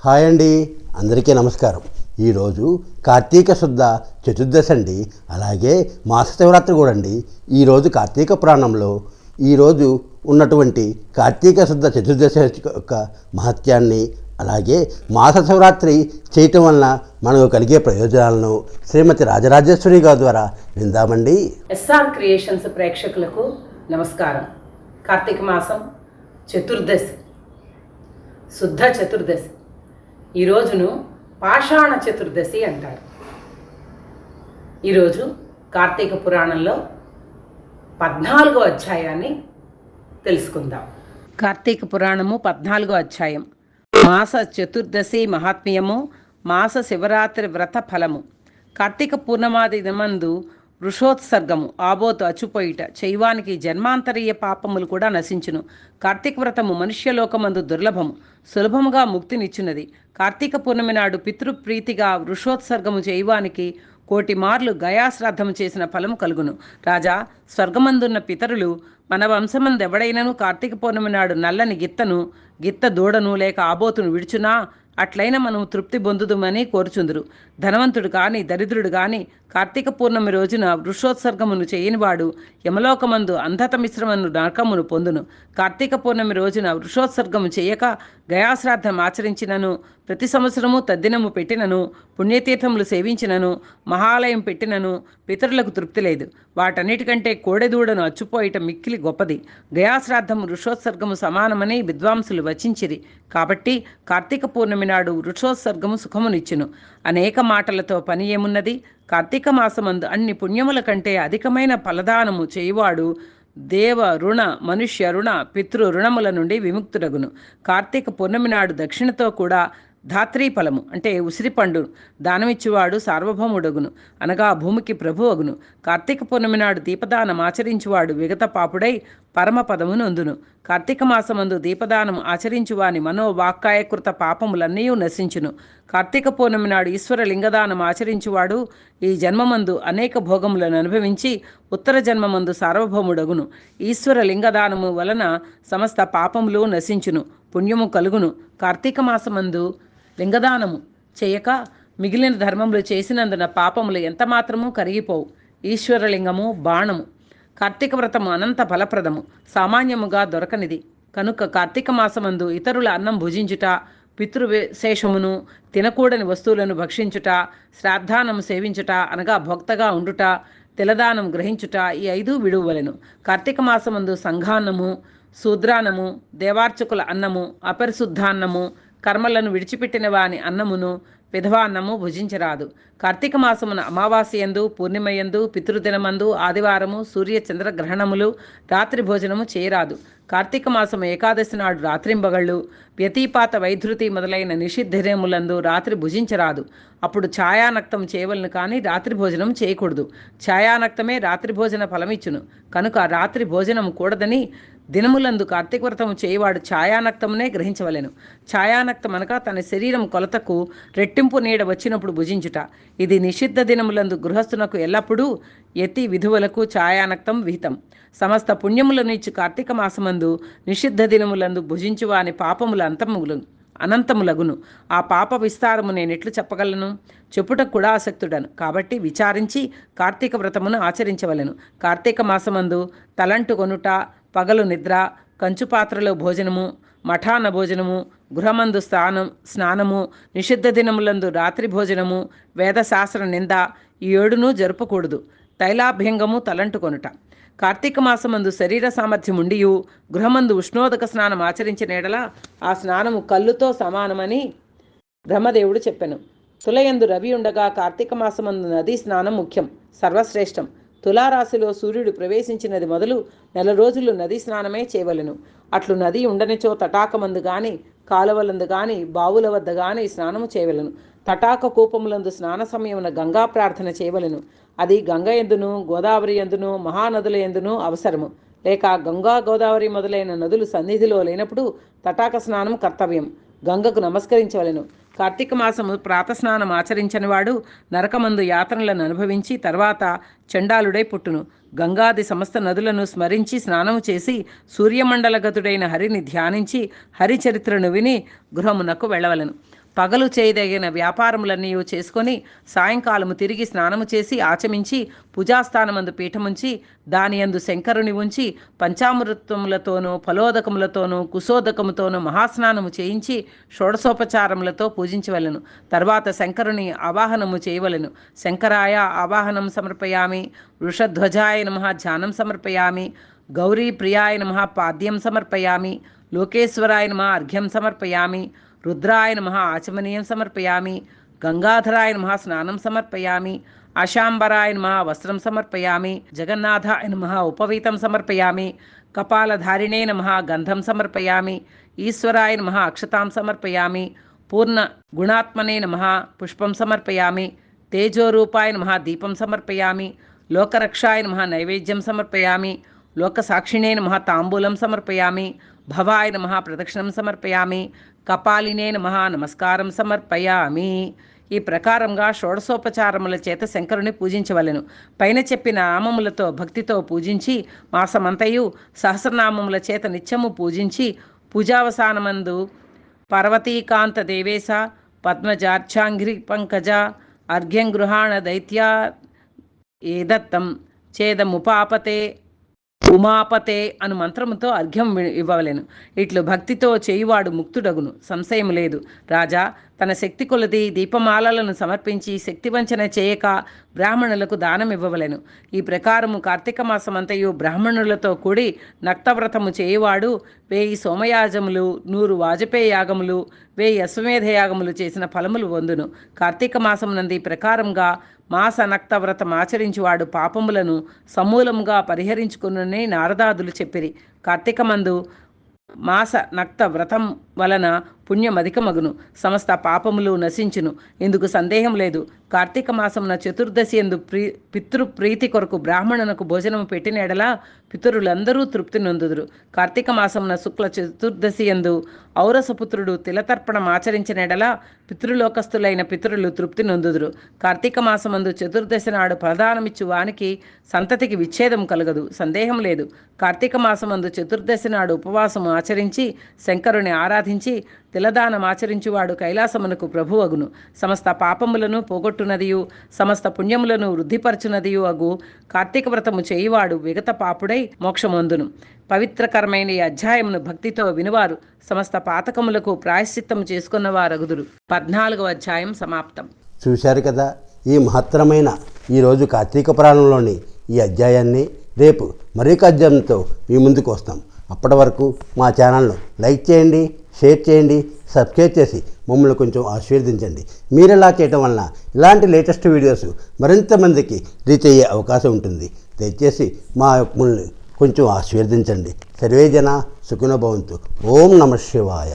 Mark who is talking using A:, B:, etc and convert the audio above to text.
A: Hi అండి, అందరికీ నమస్కారం. ఈరోజు కార్తీక శుద్ధ చతుర్దశి అండి. అలాగే మాస శివరాత్రి కూడా అండి. ఈరోజు కార్తీక పురాణంలో ఈరోజు ఉన్నటువంటి కార్తీక శుద్ధ చతుర్దశి యొక్క మహత్యాన్ని, అలాగే మాస శివరాత్రి చేయటం వలన మనకు కలిగే ప్రయోజనాలను శ్రీమతి రాజరాజేశ్వరి గారి ద్వారా విందామండి.
B: ఎస్ఆర్ క్రియేషన్స్ ప్రేక్షకులకు నమస్కారం. కార్తీక మాసం చతుర్దశి, శుద్ధ చతుర్దశి. ఈ రోజును పాషాణ చతుర్దశి అంటారు. ఈరోజు కార్తీక పురాణంలో 14వ అధ్యాయాన్ని తెలుసుకుందాం. కార్తీక పురాణము 14వ అధ్యాయం. మాస చతుర్దశి మహాత్మ్యము, మాస శివరాత్రి వ్రత ఫలము. కార్తీక పూర్ణమాది దినమందు వృషోత్సర్గము ఆబోతు అచుపోయిట చైవానికి జన్మాంతరీయ పాపములు కూడా నశించును. కార్తీక వ్రతము మనుష్యలోకమందు దుర్లభము, సులభముగా ముక్తినిచ్చున్నది. కార్తీక పూర్ణమి నాడు పితృప్రీతిగా వృషోత్సర్గము చేయవానికి 1,000,000 మార్లు గయాశ్రాద్ధము చేసిన ఫలము కలుగును. రాజా, స్వర్గమందున్న పితరులు మన వంశమందెవడైనను కార్తీక పూర్ణమి నాడు నల్లని గిత్త దూడను లేక ఆబోతును విడుచునా అట్లయినా మనం తృప్తి పొందుదుమని కోరుచుందురు. ధనవంతుడు కానీ దరిద్రుడు కానీ కార్తీక పూర్ణమి రోజున వృషోత్సర్గమును చేయనివాడు యమలోకమందు అంధత మిశ్రమను నరకమును పొందును. కార్తీక పూర్ణమి రోజున వృషోత్సర్గము చేయక గయాశ్రాద్ధం ఆచరించినను, ప్రతి సంవత్సరము తద్దినము పెట్టినను, పుణ్యతీర్థములు సేవించినను, మహాలయం పెట్టినను పితరులకు తృప్తి లేదు. వాటన్నిటికంటే కోడెదూడను అచ్చుపోయటం మిక్కిలి గొప్పది. గయాశ్రాద్ధము వృషోత్సర్గము సమానమని విద్వాంసులు వచించిరి. కాబట్టి కార్తీక పూర్ణమి నాడు వృషోత్సర్గము సుఖమునిచ్చును. అనేక మాటలతో పని ఏమున్నది? కార్తీక మాసమందు అన్ని పుణ్యముల కంటే అధికమైన ఫలదానము చేయువాడు దేవ రుణ, మనుష్య రుణ, పితృ రుణముల నుండి విముక్తుడగును. కార్తీక పూర్ణమి నాడు దక్షిణతో కూడా ధాత్రీ ఫలము అంటే ఉసిరిపండు దానమిచ్చువాడు సార్వభౌముడగును, అనగా భూమికి ప్రభు అగును. కార్తీక పూర్ణమి నాడు దీపదానం ఆచరించువాడు విగత పాపుడై పరమపదమును అందును. కార్తీక మాసమందు దీపదానం ఆచరించువాని మనోవాక్కాయకృత పాపములన్నీ నశించును. కార్తీక పూర్ణమి నాడు ఈశ్వర లింగదానం ఆచరించువాడు ఈ జన్మమందు అనేక భోగములను అనుభవించి ఉత్తర జన్మమందు సార్వభౌముడగును. ఈశ్వర లింగదానము వలన సమస్త పాపములు నశించును, పుణ్యము కలుగును. కార్తీక మాసమందు లింగదానము చేయక మిగిలిన ధర్మములు చేసినందున పాపములు ఎంతమాత్రము కరిగిపోవు. ఈశ్వరలింగము బాణము. కార్తీక వ్రతము అనంత ఫలప్రదము, సామాన్యముగా దొరకనిది. కనుక కార్తీక మాసమందు ఇతరుల అన్నం భుజించుట, పితృవిశేషమును తినకూడని వస్తువులను భక్షించుట, శ్రాద్ధానము సేవించుట అనగా భోక్తగా ఉండుట, తిలదానం గ్రహించుట ఈ 5 విడువలెను. కార్తీక మాసమందు సంఘాన్నము, శూద్రాన్నము, దేవార్చకుల అన్నము, అపరిశుద్ధాన్నము, కర్మలను విడిచిపెట్టిన వాని అన్నమును, విధవాన్నము భుజించరాదు. కార్తీక మాసమున అమావాస్యందు, పూర్ణిమయందు, పితృదినమందు, ఆదివారము, సూర్య చంద్రగ్రహణములు రాత్రి భోజనము చేయరాదు. కార్తీక మాసము ఏకాదశి నాడు రాత్రింబగళ్ళు, వ్యతిపాత వైధృతి మొదలైన నిషిద్ధములందు రాత్రి భుజించరాదు. అప్పుడు ఛాయానక్తం చేయవలను కానీ రాత్రి భోజనం చేయకూడదు. ఛాయానక్తమే రాత్రి భోజన ఫలమిచ్చును. కనుక రాత్రి భోజనం కూడదని దినములందు కార్తీక వ్రతము చేయవాడు ఛాయానక్తమునే గ్రహించవలెను. ఛాయానక్తం అనగా తన శరీరం కొలతకు రెట్టింపు నీడ వచ్చినప్పుడు భుజించుట. ఇది నిషిద్ధ దినములందు గృహస్థునకు ఎల్లప్పుడూ యతి విధువులకు ఛాయానక్తం విహితం. సమస్త పుణ్యములను ఇచ్చి కార్తీక మాసమందు నిషిద్ధ దినములందు భుజించువాని పాపముల అనంతములగును. ఆ పాప విస్తారము నేనెట్లు చెప్పగలను? చెప్పుటకు కూడా ఆసక్తుడను. కాబట్టి విచారించి కార్తీక వ్రతమును ఆచరించవలెను. కార్తీక మాసమందు తలంటు కొనుట, పగలు నిద్ర, కంచుపాత్రలో భోజనము, మఠాన భోజనము, గృహమందు స్నానము, నిషిద్ధ దినములందు రాత్రి భోజనము, వేదశాస్త్ర నింద ఈ 7 జరుపకూడదు. తైలాభ్యంగము, తలంటు కొనుట. కార్తీక మాసమందు శరీర సామర్థ్యం ఉండియు గృహమందు ఉష్ణోదక స్నానం ఆచరించిన ఎడల ఆ స్నానము కల్లుతో సమానమని బ్రహ్మదేవుడు చెప్పెను. తులయందు రవి ఉండగా కార్తీక మాసమందు నదీ స్నానం ముఖ్యం, సర్వశ్రేష్టం. తులారాశిలో సూర్యుడు ప్రవేశించినది మొదలు 4 రోజులు నదీ స్నానమే చేయవలెను. అట్లు నది ఉండనిచో తటాకమందు గాని, కాలువలందు గాని, బావుల వద్ద గాని స్నానము చేయవలెను. తటాక కూపములందు స్నాన సమయమున గంగా ప్రార్థన చేయవలెను. అది గంగ ఎందును, గోదావరి ఎందును, మహానదుల ఎందును అవసరము. లేక గంగా, గోదావరి మొదలైన నదులు సన్నిధిలో లేనప్పుడు తటాక స్నానం కర్తవ్యం. గంగకు నమస్కరించవలెను. కార్తీక మాసము ప్రాతస్నానం ఆచరించని వాడు నరకమందు యాతనలను అనుభవించి తర్వాత చండాలుడై పుట్టును. గంగాది సమస్త నదులను స్మరించి స్నానము చేసి సూర్యమండలగతుడైన హరిని ధ్యానించి హరిచరిత్రను విని గృహమునకు వెళ్ళవలను. పగలు చేయదగిన వ్యాపారములన్నీ చేసుకొని సాయంకాలము తిరిగి స్నానము చేసి ఆచమించి పూజాస్థానమందు పీఠముంచి దాని యందు శంకరుని ఉంచి పంచామృతములతోనూ ఫలోదకములతోనూ కుశోదకముతోనూ మహాస్నానము చేయించి షోడశోపచారములతో పూజించవలెను. తర్వాత శంకరుని ఆవాహనము చేయవలెను. శంకరాయ ఆవాహనం సమర్పయామి, వృషధ్వజాయ నమః ధ్యానం సమర్పయామి, గౌరీ ప్రియాయ నమః పాద్యం సమర్పయామి, లోకేశ్వరాయ నమః అర్ఘ్యం సమర్పయామి, రుద్రాయ నమః ఆచమనీయం సమర్పయామి, గంగాధరాయ నమః స్నానం సమర్పయామి, ఆశాంబరాయ నమః వస్త్రం సమర్పయామి, జగన్నాథాయ నమః ఉపవీతం సమర్పయామి, కపాలధారిణే నమః గంధం సమర్పయామి, ఈశ్వరాయ నమః అక్షతాం సమర్పయామి, పూర్ణ గుణాత్మనే నమః పుష్పం సమర్పయామి, తేజోరూపాయ నమః దీపం సమర్పయామి, లోకరక్షాయ నమః నైవేద్యం సమర్పయామి, లోకసాక్షిణే నమః తాంబూలం సమర్పయామి, భవాయ నమః ప్రదక్షిణం సమర్పయామి, కపాలినే నమః నమస్కారం సమర్పయామి. ఈ ప్రకారంగా షోడశోపచారముల చేత శంకరుని పూజించవలెను. పైన చెప్పిన నామములతో భక్తితో పూజించి మాసమంతయు సహస్రనామముల చేత నిత్యము పూజించి పూజావసానమందు పర్వతీకాంత దేవేశ పద్మజార్ఛాంఘ్రి పంకజ అర్ఘ్యం గృహాణ దైత్యా ఏదత్తం చేదముపాపతే ఉమాపతే అను మంత్రముతో అర్ఘ్యం ఇవ్వవలెను. ఇట్లు భక్తితో చేయువాడు ముక్తుడగును, సంశయం లేదు. రాజా తన శక్తి కొలది దీపమాలలను సమర్పించి శక్తివంచన చేయక బ్రాహ్మణులకు దానం ఇవ్వవలెను. ఈ ప్రకారము కార్తీక మాసమంతయు బ్రాహ్మణులతో కూడి నక్తవ్రతము చేయువాడు 1000 సోమయాజములు, 100 వాజపేయ యాగములు, 1000 అశ్వమేధ యాగములు చేసిన ఫలములు పొందును. కార్తీక మాసమునంది ప్రకారంగా మాస నక్తవ్రతం ఆచరించువాడు పాపములను సమూలముగా పరిహరించుకునని నారదాదులు చెప్పిరి. కార్తీకమందు మాస నక్త వ్రతం వలన పుణ్యమధికమగును, సమస్త పాపములు నశించును. ఇందుకు సందేహం లేదు. కార్తీక మాసమున చతుర్దశి ఎందు పితృప్రీతి కొరకు బ్రాహ్మణునకు భోజనము పెట్టిన ఎడల పితరులందరూ తృప్తి నొందుదురు. కార్తీక మాసమున శుక్ల చతుర్దశి ఎందు ఔరసపుత్రుడు తిలతర్పణం ఆచరించిన ఎడల పితృలోకస్తులైన పితరులు తృప్తి నొందుదురు. కార్తీక మాసమందు చతుర్దశి నాడు ప్రదానమిచ్చు వానికి సంతతికి విచ్ఛేదం కలగదు, సందేహం లేదు. కార్తీక మాసమందు చతుర్దశి నాడు ఉపవాసము ఆచరించి శంకరుని ఆరాధించి తిలదానం ఆచరించువాడు కైలాసమునకు ప్రభువగును. సమస్త పాపములను పోగొట్టునదియు సమస్త పుణ్యములను వృద్ధిపరచునదియు అగు కార్తీక వ్రతము చేయువాడు విగత పాపుడై మోక్షమొందును. పవిత్రకరమైన ఈ అధ్యాయమును భక్తితో వినువారు సమస్త పాతకములకు ప్రాయశ్చిత్తము చేసుకున్నవారగుదురు. 14వ అధ్యాయం సమాప్తం.
A: చూశారు కదా, ఈ మహత్తరమైన ఈరోజు కార్తీక పురాణంలోని ఈ అధ్యాయాన్ని రేపు మరొక అధ్యాయంతో మీ ముందుకు వస్తాం. అప్పటి వరకు మా ఛానల్ను లైక్ చేయండి, షేర్ చేయండి, సబ్స్క్రైబ్ చేసి మమ్మల్ని కొంచెం ఆశీర్వదించండి. మీరు ఇలా చేయటం వలన ఇలాంటి లేటెస్ట్ వీడియోస్ మరింత మందికి రీచ్ అయ్యే అవకాశం ఉంటుంది. దయచేసి మా మమ్మల్ని కొంచెం ఆశీర్వదించండి. సర్వే జన సుఖినో భవంతు. ఓం నమః శివాయ.